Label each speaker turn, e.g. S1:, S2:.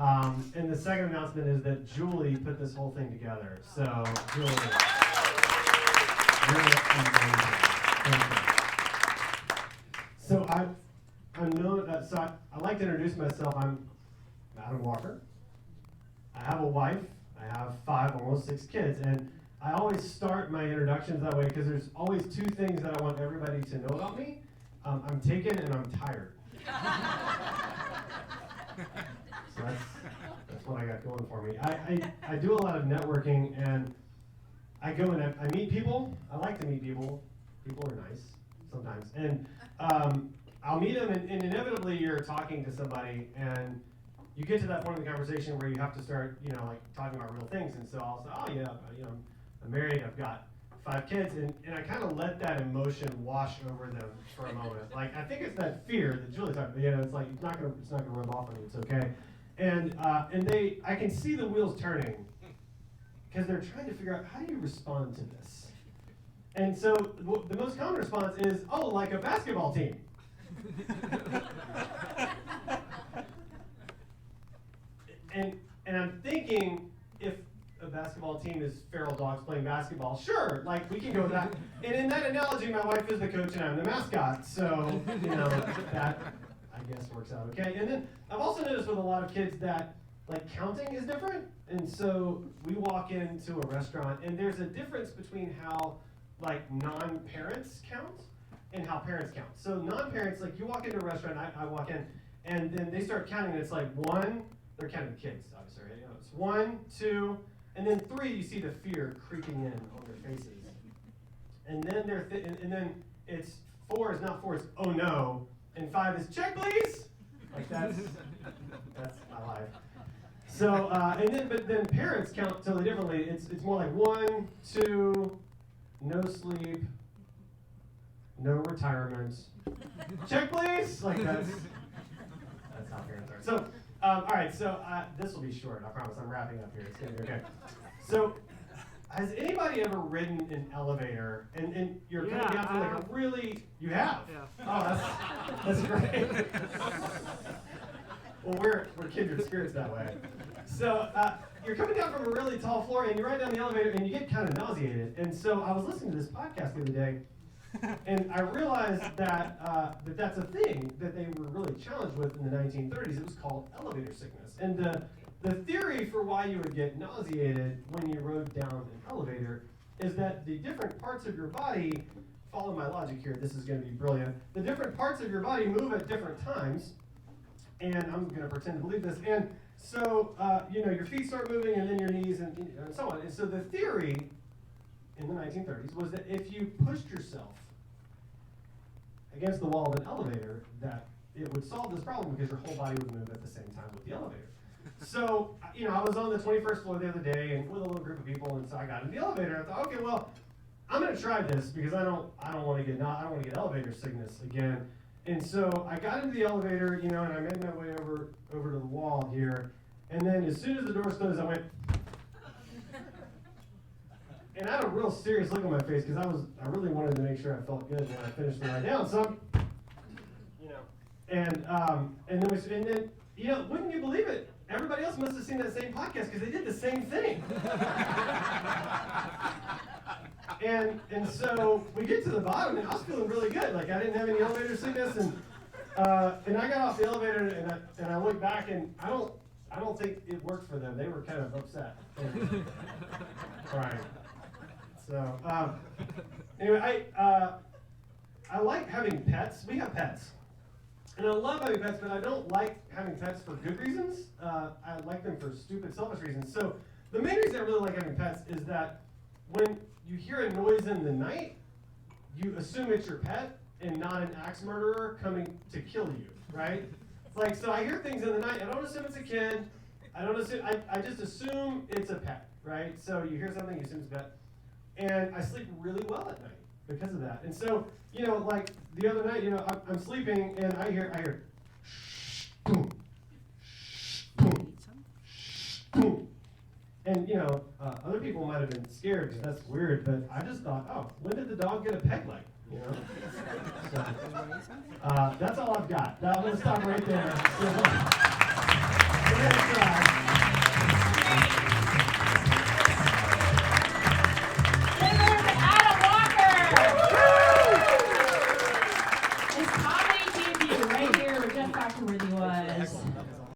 S1: And the second announcement is that Julie put this whole thing together. So, Julie, you're amazing. Thank you. So I'm known. I like to introduce myself. I'm Adam Walker. I have a wife. I have 5, almost 6 kids, and I always start my introductions that way because there's always 2 things that I want everybody to know about me. I'm taken and I'm tired. So that's what I got going for me. I do a lot of networking, and I go and I meet people. I like to meet people. People are nice sometimes. And I'll meet them, and inevitably you're talking to somebody, and you get to that point in the conversation where you have to start, like talking about real things. And so I'll say, oh yeah, I'm married, I've got 5 kids, and I kind of let that emotion wash over them for a moment. Like, I think it's that fear that Julie's talking about. It's like it's not gonna rub off on you. It's okay. And I can see the wheels turning because they're trying to figure out, how do you respond to this? And so the most common response is, oh, like a basketball team. And I'm thinking, if a basketball team is feral dogs playing basketball, sure, like we can go with that. And in that analogy, my wife is the coach and I'm the mascot, so that I guess works out okay. And then I've also noticed with a lot of kids that like counting is different. And so we walk into a restaurant and there's a difference between how like non-parents count and how parents count. So non-parents, like you walk into a restaurant, I walk in, and then they start counting, and it's like 1, they're counting the kids, obviously, right? It's 1, 2, and then 3, you see the fear creeping in on their faces. And then and then it's 4 is not 4, it's oh no, and 5 is check please. Like that's my life. So but then parents count totally differently. It's more like 1, 2, no sleep, no retirement. Check please. Like that's how parents are. So all right. So this will be short. I promise. I'm wrapping up here. It's gonna be okay. So has anybody ever ridden an elevator and you're coming down from like a really you have? Yeah. Oh, that's great. Well, we're kindred spirits that way. So you're coming down from a really tall floor, and you ride down the elevator, and you get kind of nauseated. And so I was listening to this podcast the other day, and I realized that that's a thing that they were really challenged with in the 1930s. It was called elevator sickness. And the theory for why you would get nauseated when you rode down an elevator is that the different parts of your body, follow my logic here, this is going to be brilliant, the different parts of your body move at different times. And I'm going to pretend to believe this. And so, your feet start moving, and then your knees, and so on. And so the theory in the 1930s was that if you pushed yourself against the wall of an elevator, that it would solve this problem because your whole body would move at the same time with the elevator. So, I was on the 21st floor the other day and with a little group of people, and so I got in the elevator. And I thought, okay, well, I'm going to try this because I don't want to get elevator sickness again. And so I got into the elevator, and I made my way over to the wall here. And then as soon as the doors closed, I went. And I had a real serious look on my face because I really wanted to make sure I felt good when I finished the ride down. So, and then wouldn't you believe it? Everybody else must have seen that same podcast because they did the same thing. And so we get to the bottom, and I was feeling really good. Like I didn't have any elevator sickness, and I got off the elevator, and I looked back, and I don't think it worked for them. They were kind of upset. Right. So anyway, I like having pets. We have pets, and I love having pets, but I don't like having pets for good reasons. I like them for stupid, selfish reasons. So the main reason I really like having pets is that when you hear a noise in the night, you assume it's your pet and not an axe murderer coming to kill you, right? It's like, so I hear things in the night, I don't assume it's a kid, I just assume it's a pet, right? So you hear something, you assume it's a pet. And I sleep really well at night because of that. And so, like the other night, I'm sleeping and I hear shh, boom, shh, boom, shh, boom. And, other people might have been scared because that's weird, but I just thought, oh, when did the dog get a peg leg? So, that's all I've got. I'm going to stop right there. So,
S2: Cringeworthy was.